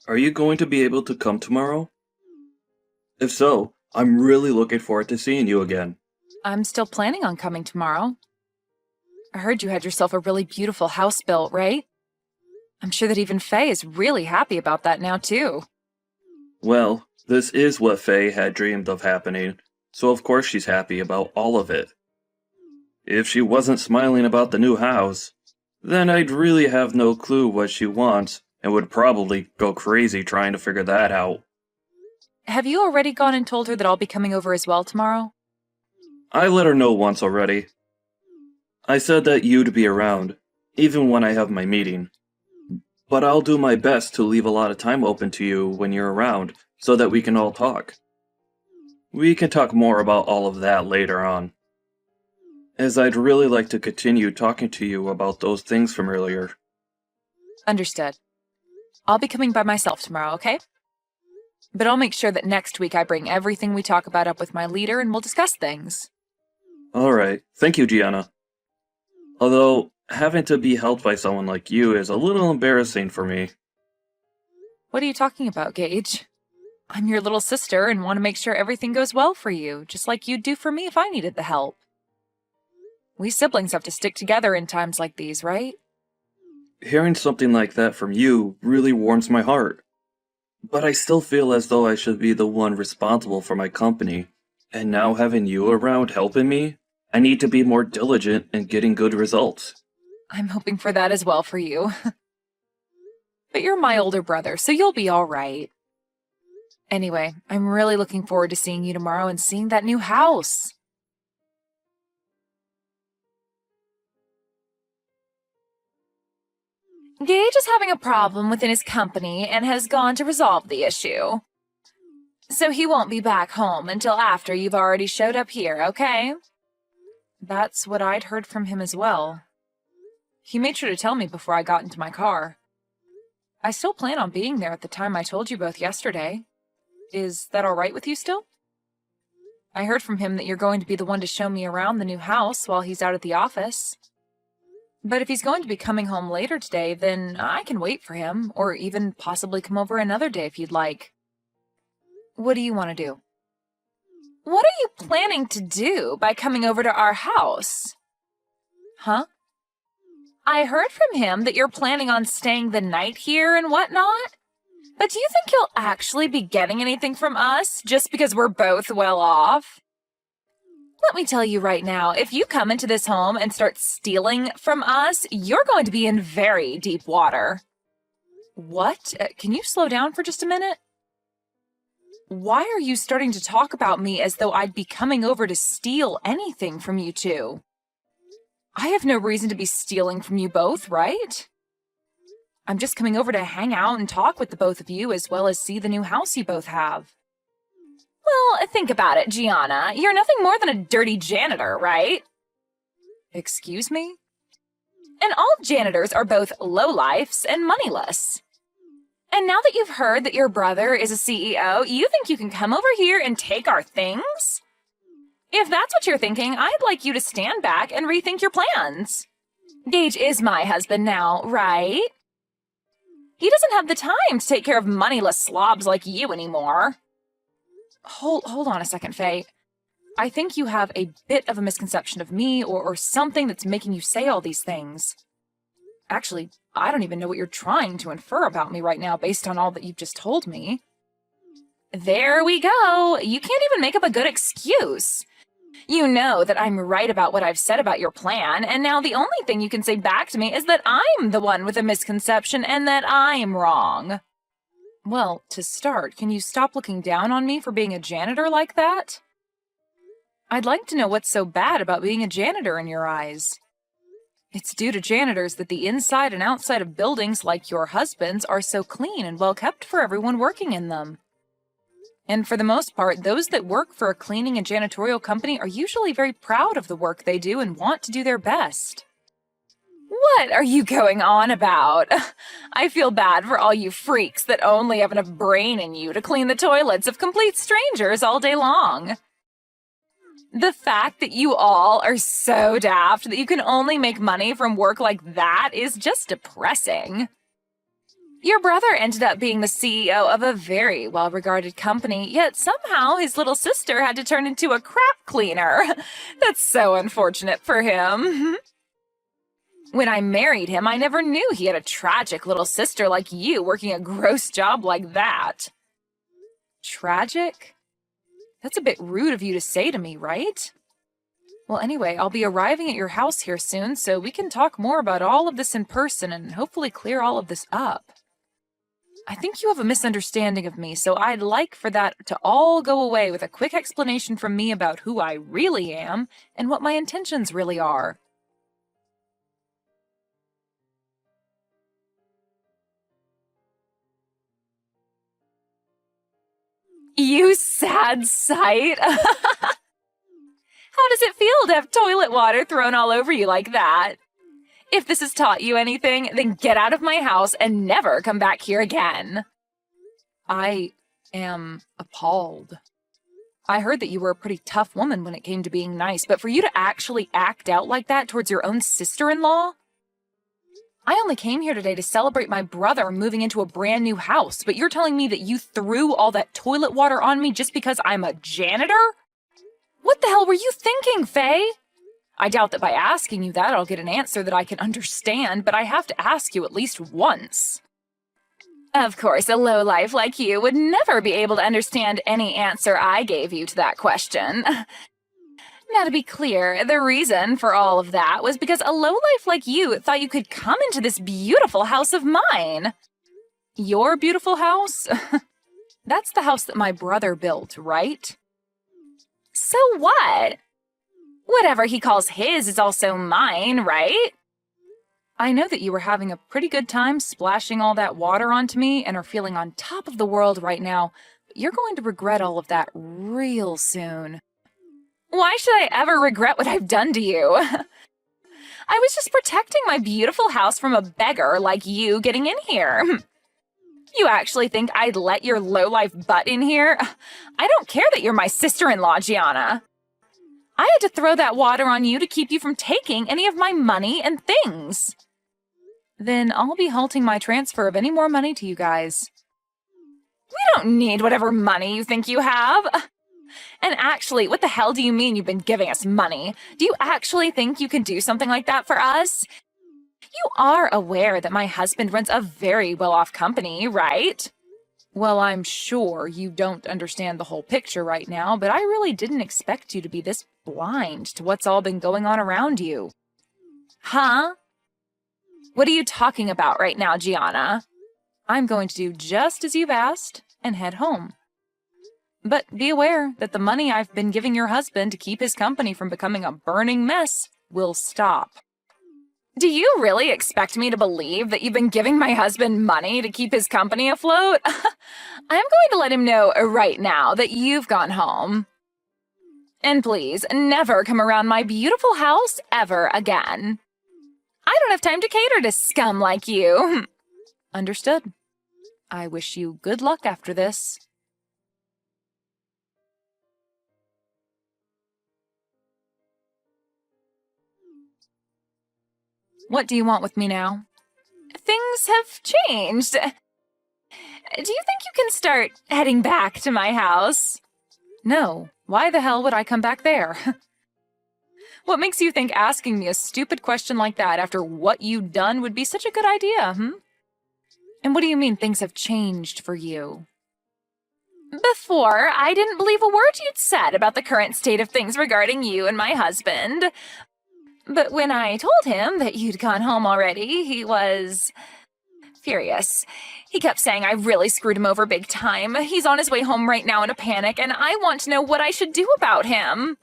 Are you going to be able to come tomorrow? If so, I'm really looking forward to seeing you again. I'm still planning on coming tomorrow. I heard you had yourself a really beautiful house built, right? I'm sure that even Faye is really happy about that now, too. Well, this is what Faye had dreamed of happening, so of course she's happy about all of it. If she wasn't smiling about the new house, then I'd really have no clue what she wants and would probably go crazy trying to figure that out. Have you already gone and told her that I'll be coming over as well tomorrow? I let her know once already. I said that you'd be around, even when I have my meeting. But I'll do my best to leave a lot of time open to you when you're around, so that we can all talk. We can talk more about all of that later on, as I'd really like to continue talking to you about those things from earlier. Understood. I'll be coming by myself tomorrow, okay? But I'll make sure that next week I bring everything we talk about up with my leader and we'll discuss things. Alright, thank you, Gianna. Although, having to be helped by someone like you is a little embarrassing for me. What are you talking about, Gage? I'm your little sister and want to make sure everything goes well for you, just like you'd do for me if I needed the help. We siblings have to stick together in times like these, right? Hearing something like that from you really warms my heart. But I still feel as though I should be the one responsible for my company, and now having you around helping me, I need to be more diligent in getting good results. I'm hoping for that as well for you. But you're my older brother, so you'll be all right. Anyway, I'm really looking forward to seeing you tomorrow and seeing that new house. Gage is having a problem within his company and has gone to resolve the issue. So he won't be back home until after you've already showed up here, okay? That's what I'd heard from him as well. He made sure to tell me before I got into my car. I still plan on being there at the time I told you both yesterday. Is that all right with you still? I heard from him that you're going to be the one to show me around the new house while he's out at the office. But if he's going to be coming home later today, then I can wait for him, or even possibly come over another day if you'd like. What do you want to do? What are you planning to do by coming over to our house? Huh? I heard from him that you're planning on staying the night here and whatnot. But do you think you'll actually be getting anything from us just because we're both well off? Let me tell you right now, if you come into this home and start stealing from us, you're going to be in very deep water. What? Can you slow down for just a minute? Why are you starting to talk about me as though I'd be coming over to steal anything from you two? I have no reason to be stealing from you both, right? I'm just coming over to hang out and talk with the both of you as well as see the new house you both have. Well, think about it, Gianna. You're nothing more than a dirty janitor, right? Excuse me? And all janitors are both lowlifes and moneyless. And now that you've heard that your brother is a CEO, you think you can come over here and take our things? If that's what you're thinking, I'd like you to stand back and rethink your plans. Gage is my husband now, right? He doesn't have the time to take care of moneyless slobs like you anymore. Hold on a second, Faye. I think you have a bit of a misconception of me or something that's making you say all these things. Actually, I don't even know what you're trying to infer about me right now based on all that you've just told me. There we go. You can't even make up a good excuse. You know that I'm right about what I've said about your plan, and now the only thing you can say back to me is that I'm the one with a misconception and that I'm wrong. Well, to start, can you stop looking down on me for being a janitor like that? I'd like to know what's so bad about being a janitor in your eyes. It's due to janitors that the inside and outside of buildings like your husband's are so clean and well kept for everyone working in them. And for the most part, those that work for a cleaning and janitorial company are usually very proud of the work they do and want to do their best. What are you going on about? I feel bad for all you freaks that only have enough brain in you to clean the toilets of complete strangers all day long. The fact that you all are so daft that you can only make money from work like that is just depressing. Your brother ended up being the CEO of a very well-regarded company, yet somehow his little sister had to turn into a crap cleaner. That's so unfortunate for him. When I married him, I never knew he had a tragic little sister like you working a gross job like that. Tragic? That's a bit rude of you to say to me, right? Well, anyway, I'll be arriving at your house here soon, so we can talk more about all of this in person and hopefully clear all of this up. I think you have a misunderstanding of me, so I'd like for that to all go away with a quick explanation from me about who I really am and what my intentions really are. You sad sight! How does it feel to have toilet water thrown all over you like that? If this has taught you anything, then get out of my house and never come back here again. I am appalled. I heard that you were a pretty tough woman when it came to being nice, but for you to actually act out like that towards your own sister-in-law? I only came here today to celebrate my brother moving into a brand new house, but you're telling me that you threw all that toilet water on me just because I'm a janitor? What the hell were you thinking, Faye? I doubt that by asking you that I'll get an answer that I can understand, but I have to ask you at least once. Of course, a lowlife like you would never be able to understand any answer I gave you to that question. Now, to be clear, the reason for all of that was because a lowlife like you thought you could come into this beautiful house of mine. Your beautiful house? That's the house that my brother built, right? So what? Whatever he calls his is also mine, right? I know that you were having a pretty good time splashing all that water onto me and are feeling on top of the world right now, but you're going to regret all of that real soon. Why should I ever regret what I've done to you? I was just protecting my beautiful house from a beggar like you getting in here. You actually think I'd let your lowlife butt in here? I don't care that you're my sister-in-law, Gianna. I had to throw that water on you to keep you from taking any of my money and things. Then I'll be halting my transfer of any more money to you guys. We don't need whatever money you think you have. And actually, what the hell do you mean you've been giving us money? Do you actually think you can do something like that for us? You are aware that my husband runs a very well-off company, right? Well, I'm sure you don't understand the whole picture right now, but I really didn't expect you to be this blind to what's all been going on around you. Huh? What are you talking about right now, Gianna? I'm going to do just as you've asked and head home. But be aware that the money I've been giving your husband to keep his company from becoming a burning mess will stop. Do you really expect me to believe that you've been giving my husband money to keep his company afloat? I'm going to let him know right now that you've gone home. And please, never come around my beautiful house ever again. I don't have time to cater to scum like you. Understood. I wish you good luck after this. What do you want with me now? Things have changed. Do you think you can start heading back to my house? No. Why the hell would I come back there? What makes you think asking me a stupid question like that after what you've done would be such a good idea, And what do you mean things have changed for you? Before, I didn't believe a word you'd said about the current state of things regarding you and my husband. But when I told him that you'd gone home already, he was furious. He kept saying I really screwed him over big time. He's on his way home right now in a panic, and I want to know what I should do about him.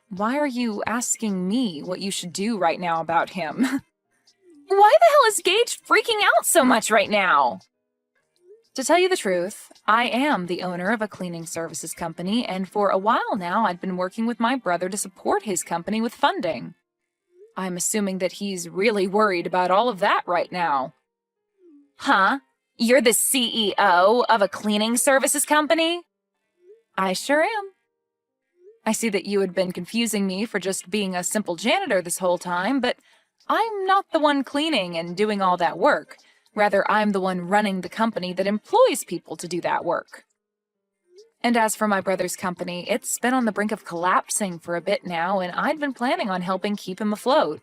Why are you asking me what you should do right now about him? Why the hell is Gage freaking out so much right now? To tell you the truth, I am the owner of a cleaning services company, and for a while now I'd been working with my brother to support his company with funding. I'm assuming that he's really worried about all of that right now. Huh? You're the CEO of a cleaning services company? I sure am. I see that you had been confusing me for just being a simple janitor this whole time, but I'm not the one cleaning and doing all that work. Rather, I'm the one running the company that employs people to do that work. And as for my brother's company, it's been on the brink of collapsing for a bit now, and I'd been planning on helping keep him afloat.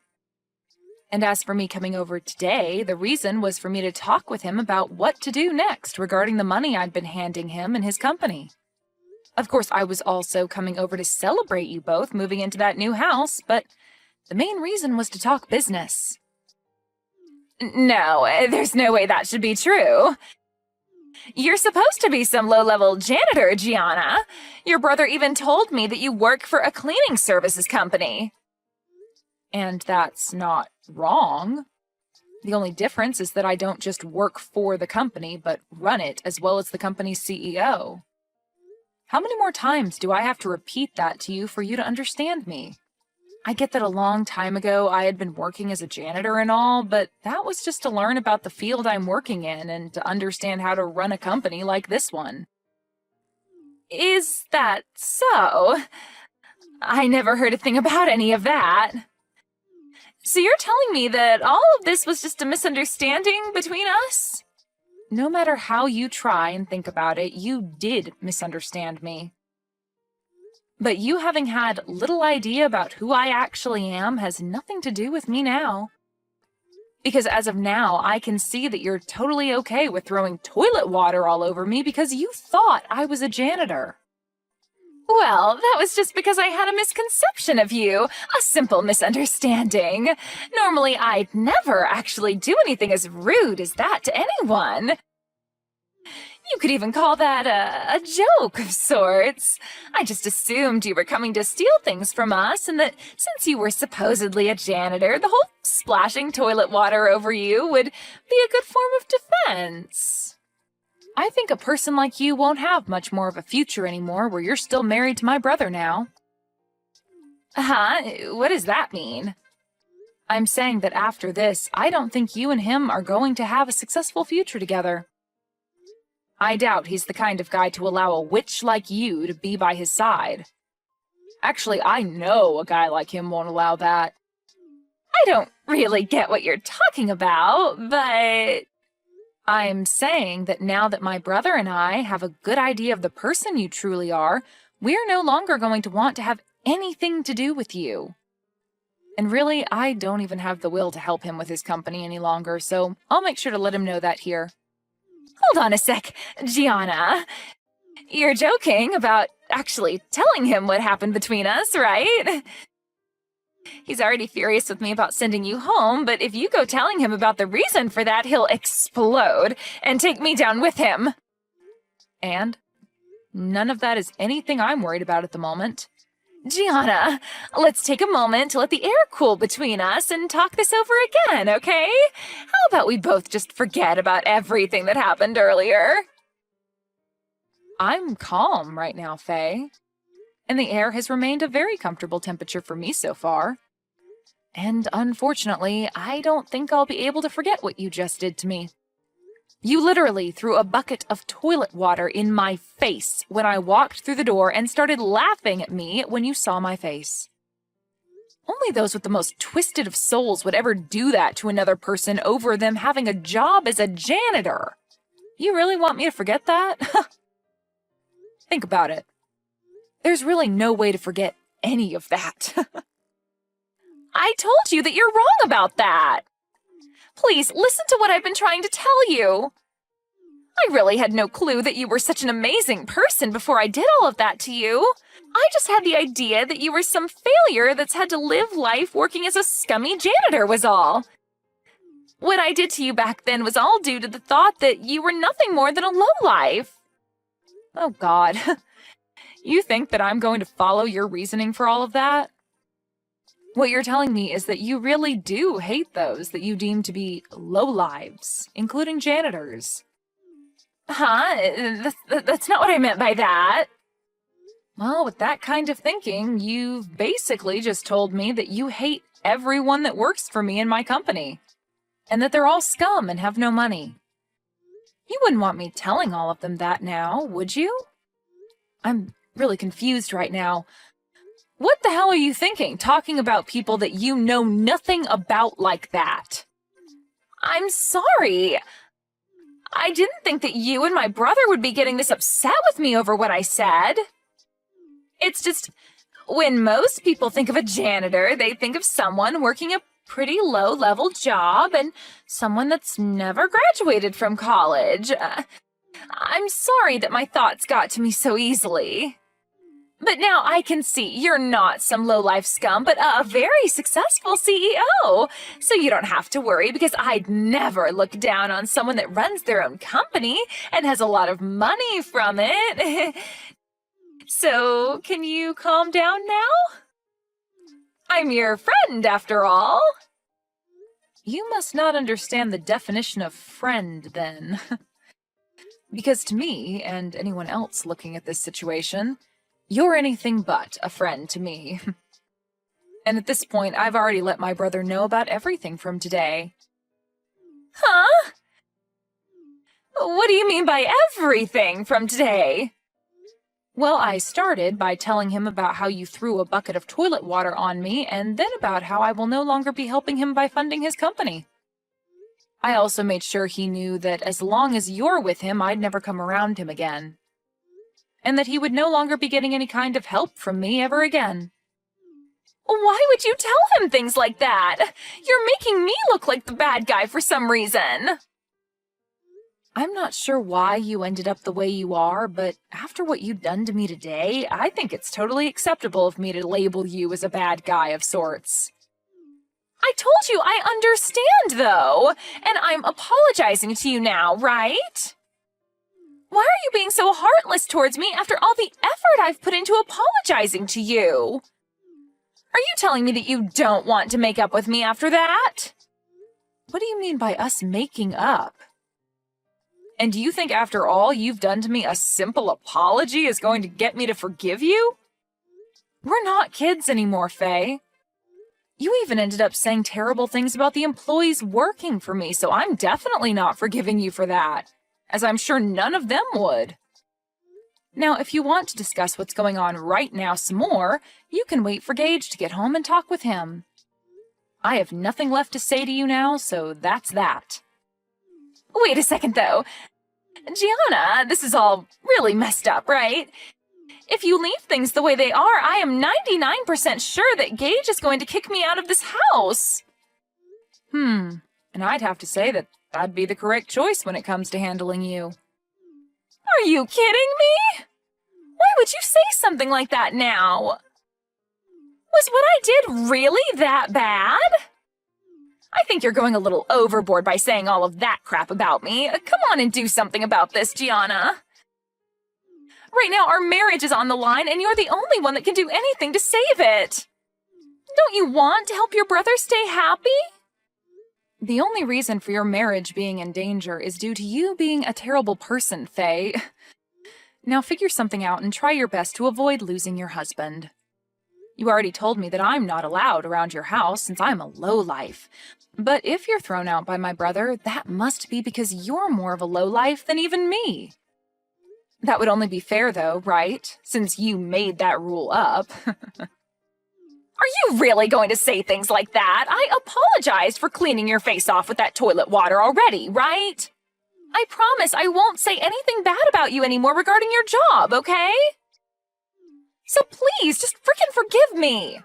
And as for me coming over today, the reason was for me to talk with him about what to do next regarding the money I'd been handing him and his company. Of course, I was also coming over to celebrate you both moving into that new house, but the main reason was to talk business. No, there's no way that should be true. You're supposed to be some low-level janitor, Gianna. Your brother even told me that you work for a cleaning services company. And that's not wrong. The only difference is that I don't just work for the company, but run it as well as the company's CEO. How many more times do I have to repeat that to you for you to understand me? I get that a long time ago I had been working as a janitor and all, but that was just to learn about the field I'm working in and to understand how to run a company like this one. Is that so? I never heard a thing about any of that. So you're telling me that all of this was just a misunderstanding between us? No matter how you try and think about it, you did misunderstand me. But you having had little idea about who I actually am has nothing to do with me now. Because as of now, I can see that you're totally okay with throwing toilet water all over me because you thought I was a janitor. Well, that was just because I had a misconception of you. A simple misunderstanding. Normally, I'd never actually do anything as rude as that to anyone. You could even call that a joke of sorts. I just assumed you were coming to steal things from us, and that since you were supposedly a janitor, the whole splashing toilet water over you would be a good form of defense. I think a person like you won't have much more of a future anymore where you're still married to my brother now. Huh? What does that mean? I'm saying that after this, I don't think you and him are going to have a successful future together. I doubt he's the kind of guy to allow a witch like you to be by his side. Actually, I know a guy like him won't allow that. I don't really get what you're talking about, but I'm saying that now that my brother and I have a good idea of the person you truly are, we're no longer going to want to have anything to do with you. And really, I don't even have the will to help him with his company any longer, so I'll make sure to let him know that here. Hold on a sec, Gianna. You're joking about actually telling him what happened between us, right? He's already furious with me about sending you home, but if you go telling him about the reason for that, he'll explode and take me down with him. And none of that is anything I'm worried about at the moment. Gianna, let's take a moment to let the air cool between us and talk this over again, okay? How about we both just forget about everything that happened earlier? I'm calm right now, Faye. And the air has remained a very comfortable temperature for me so far. And unfortunately, I don't think I'll be able to forget what you just did to me. You literally threw a bucket of toilet water in my face when I walked through the door and started laughing at me when you saw my face. Only those with the most twisted of souls would ever do that to another person over them having a job as a janitor. You really want me to forget that? Think about it. There's really no way to forget any of that. I told you that you're wrong about that. Please, listen to what I've been trying to tell you. I really had no clue that you were such an amazing person before I did all of that to you. I just had the idea that you were some failure that's had to live life working as a scummy janitor was all. What I did to you back then was all due to the thought that you were nothing more than a lowlife. Oh, God. You think that I'm going to follow your reasoning for all of that? What you're telling me is that you really do hate those that you deem to be lowlives, including janitors. Huh? That's not what I meant by that. Well, with that kind of thinking, you've basically just told me that you hate everyone that works for me in my company, and that they're all scum and have no money. You wouldn't want me telling all of them that now, would you? I'm really confused right now. What the hell are you thinking, talking about people that you know nothing about like that? I'm sorry. I didn't think that you and my brother would be getting this upset with me over what I said. It's just, when most people think of a janitor, they think of someone working a pretty low-level job and someone that's never graduated from college. I'm sorry that my thoughts got to me so easily. But now I can see you're not some low-life scum, but a very successful CEO. So you don't have to worry, because I'd never look down on someone that runs their own company and has a lot of money from it. So, can you calm down now? I'm your friend, after all. You must not understand the definition of friend, then. Because to me, and anyone else looking at this situation, you're anything but a friend to me. And at this point, I've already let my brother know about everything from today. Huh? What do you mean by everything from today? Well, I started by telling him about how you threw a bucket of toilet water on me, and then about how I will no longer be helping him by funding his company. I also made sure he knew that as long as you're with him, I'd never come around him again. And that he would no longer be getting any kind of help from me ever again. Why would you tell him things like that? You're making me look like the bad guy for some reason. I'm not sure why you ended up the way you are, but after what you've done to me today, I think it's totally acceptable of me to label you as a bad guy of sorts. I told you I understand, though, and I'm apologizing to you now, right? Why are you being so heartless towards me after all the effort I've put into apologizing to you? Are you telling me that you don't want to make up with me after that? What do you mean by us making up? And do you think after all you've done to me, a simple apology is going to get me to forgive you? We're not kids anymore, Faye. You even ended up saying terrible things about the employees working for me, so I'm definitely not forgiving you for that, as I'm sure none of them would. Now, if you want to discuss what's going on right now some more, you can wait for Gage to get home and talk with him. I have nothing left to say to you now, so that's that. Wait a second, though. Gianna, this is all really messed up, right? If you leave things the way they are, I am 99% sure that Gage is going to kick me out of this house. And I'd have to say that that'd be the correct choice when it comes to handling you. Are you kidding me? Why would you say something like that now? Was what I did really that bad? I think you're going a little overboard by saying all of that crap about me. Come on and do something about this, Gianna. Right now, our marriage is on the line, and you're the only one that can do anything to save it. Don't you want to help your brother stay happy? The only reason for your marriage being in danger is due to you being a terrible person, Faye. Now figure something out and try your best to avoid losing your husband. You already told me that I'm not allowed around your house since I'm a lowlife. But if you're thrown out by my brother, that must be because you're more of a lowlife than even me. That would only be fair, though, right? Since you made that rule up. Are you really going to say things like that? I apologized for cleaning your face off with that toilet water already, right? I promise I won't say anything bad about you anymore regarding your job, okay? So please, just frickin' forgive me.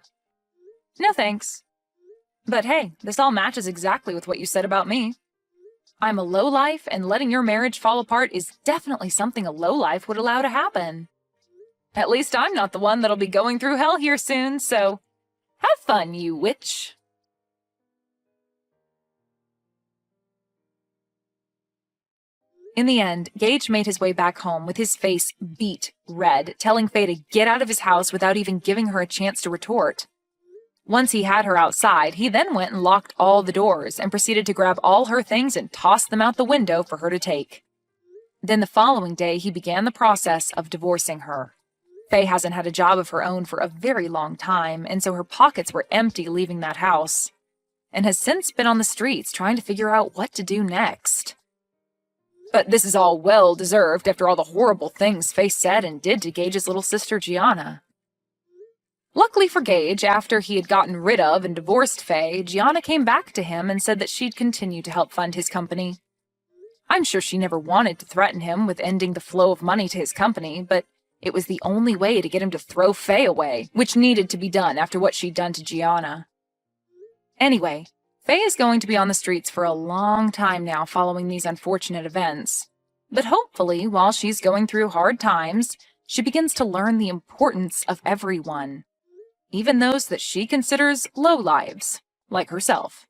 No thanks. But hey, this all matches exactly with what you said about me. I'm a lowlife, and letting your marriage fall apart is definitely something a lowlife would allow to happen. At least I'm not the one that'll be going through hell here soon, so have fun, you witch. In the end, Gage made his way back home with his face beet red, telling Faye to get out of his house without even giving her a chance to retort. Once he had her outside, he then went and locked all the doors and proceeded to grab all her things and toss them out the window for her to take. Then the following day, he began the process of divorcing her. Faye hasn't had a job of her own for a very long time, and so her pockets were empty leaving that house, and has since been on the streets trying to figure out what to do next. But this is all well-deserved after all the horrible things Faye said and did to Gage's little sister Gianna. Luckily for Gage, after he had gotten rid of and divorced Faye, Gianna came back to him and said that she'd continue to help fund his company. I'm sure she never wanted to threaten him with ending the flow of money to his company, but it was the only way to get him to throw Faye away, which needed to be done after what she'd done to Gianna. Anyway, Faye is going to be on the streets for a long time now following these unfortunate events. But hopefully, while she's going through hard times, she begins to learn the importance of everyone, even those that she considers lowlives, like herself.